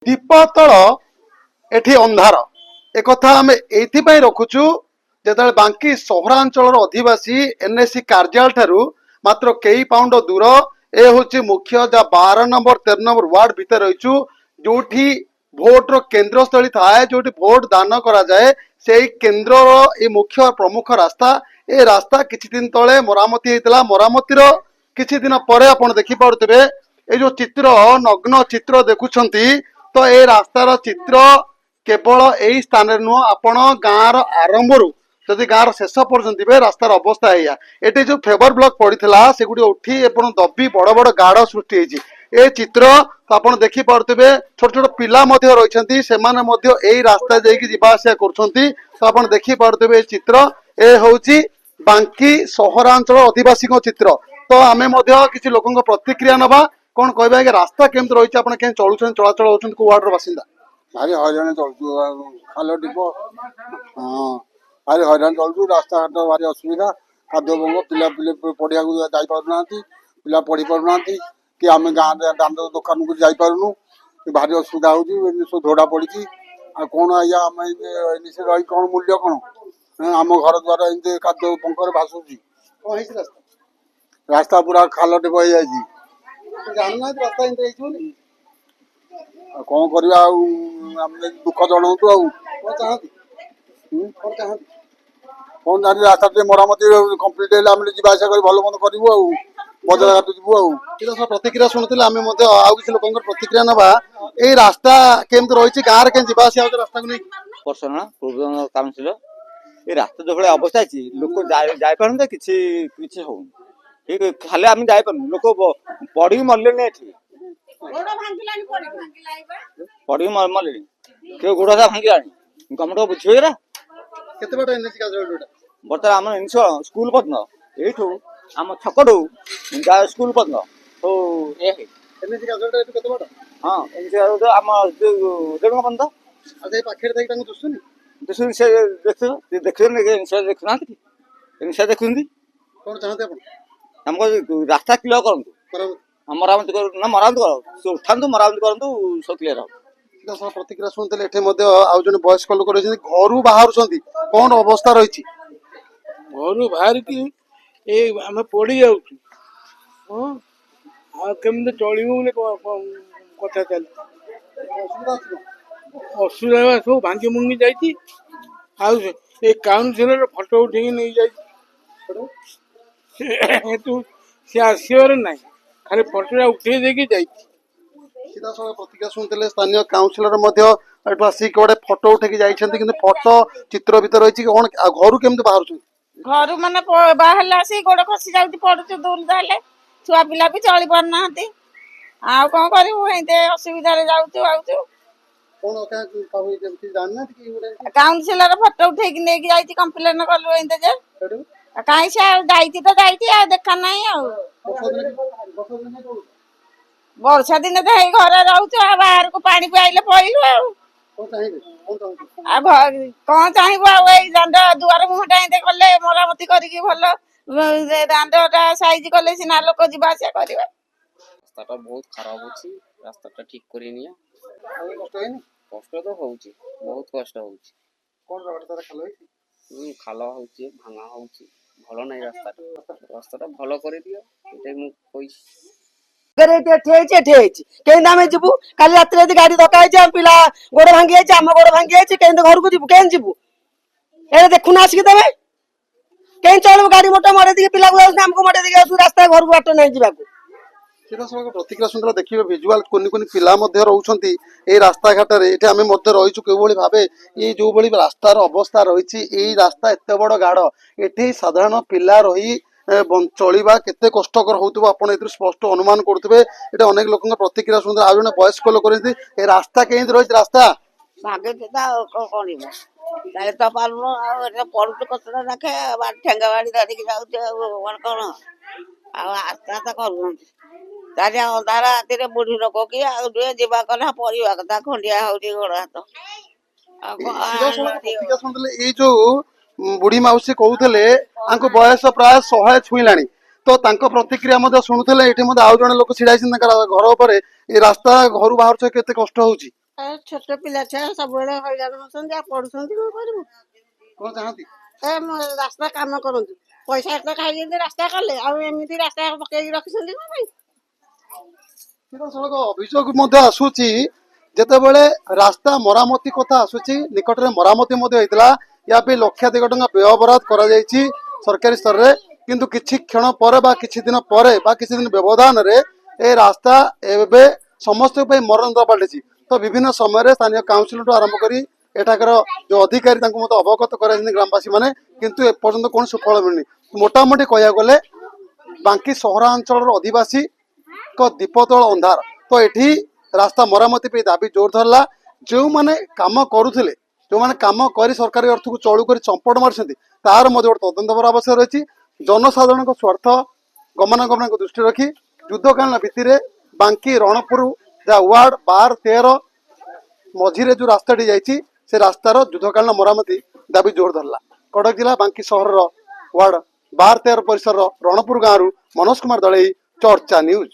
दीप तल एठी अंधार एक आम ये रखुचु जो बांकी सहरांचल अधिवासी एनएससी कार्यालय ठारू मात्र कई पाउंड दूर ए हूँ मुख्य जहाँ 12 नंबर 13 नंबर वार्ड भितर रहीचु जो भोट केन्द्र स्थली थाए जो भोट दान करा जाए से केन्द्र ये मुख्य प्रमुख रास्ता ए रास्ता किछि दिन तले मरामती होता मरामतीर किछि दिन पर आप देखिपे ये जो चित्र नग्न चित्र देखुंट तो ये रास्तार चित्र केवल यही स्थान नुह आपण गाँव आरंभ जदि गाँव शेष पर्यटन रास्तार अवस्था है ये जो फेवर ब्लॉक पड़ा से उठी दबी बड़ बड़ गाड़ सृष्टि ए चित्र तो आप देखिपे छोट छोट पिला रही यही रास्ता जावासिया कर आप देखिपे चित्र ए हूँ बांकी सहरांचल अधिवासी चित्र तो आम किसी लोक प्रतिक्रिया नवा कौन कह रास्ता केमती रही आप चलुन चलाचल होती को वार्डर बासिंदा भारी हईराण चलु खाल ढीप हाँ भारी हईराण चलु रास्ता घाट भारी असुविधा खाद्य बंग पिला पढ़िया जाना पिला पढ़ी पारना कि आम गाँव दान दुकान को जापारूँ भारी असुविधा हो धोड़ा पड़ी कौन आज्ञा आम रही कौन मूल्य कौन आम घर द्वार एमती खाद्य पंखर भासुची रास्ता पूरा खाल ढीप हो जाए कौन करवा दुख जनातु कौन जानी रास्ता मरामती कम्प्लीट है जावास कर भल मंद करूँ बजार घाट जीवु प्रतिक्रिया शुणुले आम किसी लोक प्रतिक्रिया नवा ये रास्ता केमती रही गाँव में जावास रास्ता को नहीं पर्सन पूर्व काउंसिलर ये रास्ता जो भाई अवस्था अच्छी लोक जापारे किसी हो खाली आम जापार लोक पढ़ी मरले पढ़ी मरले किए गोड़ भांगा गवर्नमेंट बुझेगा बर्तमान आम स्कूल पर्यटन यू आम छक स्कूल पर्यटन तो ये हाँ आम रेणुका पर्यटन देखते से देखते देखना देखुंदी कौन चाहते हमको रास्ता क्लियर करूँ मरामती कर मरामती कर उठातु मरामती करूँ सब क्लियर हो प्रतिक्रिया शुणुले आउ जन वयस्क लोक रही घर बाहर कौन अवस्था रही घर बाहर की आम पड़ जाऊँ केमती चलू कथा चल असुविधा सब भांगी मुंगी जाए काउनसिलर फटो उठे नहीं जाए सी आसवर ना खाली फटोटा उठे देकी जाए प्रतिक्रिया शुणुले स्थानीय काउनसिलर आसिक गोटे फटो उठे जाइए फटो चित्र भर रही कौन घर केमती बाहर घर माने बाहर से गोड़ खसी जाऊँ पड़ुच दूर ताले छुआ पिला भी चली पारना आ कौन कर असुविधा जाऊँ काउनसिलर फटो उठे नहीं कम्प्लेन कलु कहीं से जाइए तो जाइए देखा ना वर्षा दिन तो घर रोच बाहर को पानी आइले पड़ू कौन चाहबू दांड दुआर मुहटा कले मरामती करके भल दांडा साइज कले सीना लोक जावास कर रास्ता बहुत खराब अच्छी रास्ता ठीक करनी कष्ट तो हो बहुत कष्ट हो खाल हो भांगा हो भल ना रास्ता रास्ता भल कर दियो जीवु काली रात गाड़ी धक्का पिला गोड़ भांगी आम गोड़ भांगी घर को जीवु कहीं जीवु ए देखुना आसिक तमें कहीं चलू गाड़ी मोटर मरे दी पिला आमको मरे दी रास्ता घर को बाट नहीं जावाक प्रतिक्रिया सुंदर देखिए भिजुआल कुनि कुनि पिला रोचंती ए रास्ता घाट ये आम रहीचु कि भाव ये जो भाई रास्तार अवस्था रही रास्ता एत बड़ गाड़ ये साधारण पिला रही चलवा केते कष्टकर होतबो आपण एथि स्पष्ट अनुमान करथबे एटा अनेक लोकन प्रतिक्रिया सुंदर आ जने वयस्क लोक रही ए रास्ता केंद्र रही रास्ता भागे तो पार्लो पड़ू कचरा रखे ठेंगा बाड़ी धरिकी जाऊँ कौन आस्ता आस्ता कर अंधार राति बुढ़ी लोक कि जावा कला पड़ा कथा खंडिया हो गोड़ हाथ जो बुढ़ी मौसी कहते बयस प्राय 100 छुईला तो प्रतिक्रिया शुणुले ये आउ जड़े लोक छिड़ा घर पर रास्ता घर बाहर केते कष्ट होची ଛୋଟ ପିଲା ଛୁଆ ସବୁବେଳେ ହଇରାଣ ହଉଛନ୍ତି ଆଉ ପଢୁଛନ୍ତି କଣ କରିବୁ? କଣ ଚାହାନ୍ତି? ରାସ୍ତା କାମ କରନ୍ତୁ, ପଇସା ଏତେ ଖାଇଛନ୍ତି ରାସ୍ତା କଲେ, ଆଉ ଏମିତି ରାସ୍ତା ପକେଇକି ରଖିଛନ୍ତି କଣ ପାଇଁ? ସିଧାସଳଖ ଅଭିଯୋଗ ମଧ୍ୟ ଆସୁଛି ଯେତେବେଳେ ରାସ୍ତା ମରାମତି କଥା ଆସୁଛି, ନିକଟରେ ମରାମତି ମଧ୍ୟ ହେଇଥିଲା, ୟା ପାଇଁ ଲକ୍ଷାଧିକ ଟଙ୍କା ବ୍ୟୟବରାଦ କରାଯାଇଛି ସରକାରୀ ସ୍ତରରେ, କିନ୍ତୁ କିଛି କ୍ଷଣ ପରେ ବା କିଛି ଦିନ ପରେ ବା କିଛି ଦିନ ବ୍ୟବଧାନରେ ଏ ରାସ୍ତା ଏବେ ସମସ୍ତଙ୍କ ପାଇଁ ମରଣ ପାଲଟିଛି। ତ ବିଭିନ୍ନ ସମୟରେ ସ୍ଥାନୀୟ କାଉନସିଲଠୁ ଆରମ୍ଭ କରି ଏଠାକାର ଯୋଉ ଅଧିକାରୀ ତାଙ୍କୁ ମଧ୍ୟ ଅବଗତ କରାଇଛନ୍ତି ଗ୍ରାମବାସୀ ମାନେ, କିନ୍ତୁ ଏପର୍ଯ୍ୟନ୍ତ କୌଣସି ସୁଫଳ ମିଳୁନି। ମୋଟାମୋଟି କହିବାକୁ ଗଲେ ବାଙ୍କି ସହରାଞ୍ଚଳର ଅଧିବାସୀଙ୍କ ଦୀପତଳ ଅନ୍ଧାର। ତ ଏଠି ରାସ୍ତା ମରାମତି ପାଇଁ ଦାବି ଜୋର ଧରିଲା। ଯେଉଁମାନେ କାମ କରୁଥିଲେ, ଯେଉଁମାନେ କାମ କରି ସରକାରୀ ଅର୍ଥକୁ ଚଳୁ କରି ଚମ୍ପଟ ମାରିଛନ୍ତି, ତାର ମଧ୍ୟ ଗୋଟେ ତଦନ୍ତ ହେବାର ଆବଶ୍ୟକ ରହିଛି। ଜନସାଧାରଣଙ୍କ ସ୍ୱାର୍ଥ ଗମନାଗମନକୁ ଦୃଷ୍ଟିରେ ରଖି ଯୁଦ୍ଧକାଳୀନ ଭିତ୍ତିରେ ବାଙ୍କି ରଣପୁର ଯାହା ୱାର୍ଡ 12-13 ମଝିରେ ଯୋଉ ରାସ୍ତାଟି ଯାଇଛି, ସେ ରାସ୍ତାର ଯୁଦ୍ଧକାଳୀନ ମରାମତି ଦାବି ଜୋର ଧରିଲା। କଟକ ଜିଲ୍ଲା ବାଙ୍କି ସହରର ୱାର୍ଡ 12-13 ପରିସରର ରଣପୁର ଗାଁରୁ ମନୋଜ କୁମାର ଦଳେଇ, ଚର୍ଚ୍ଚା ନ୍ୟୁଜ।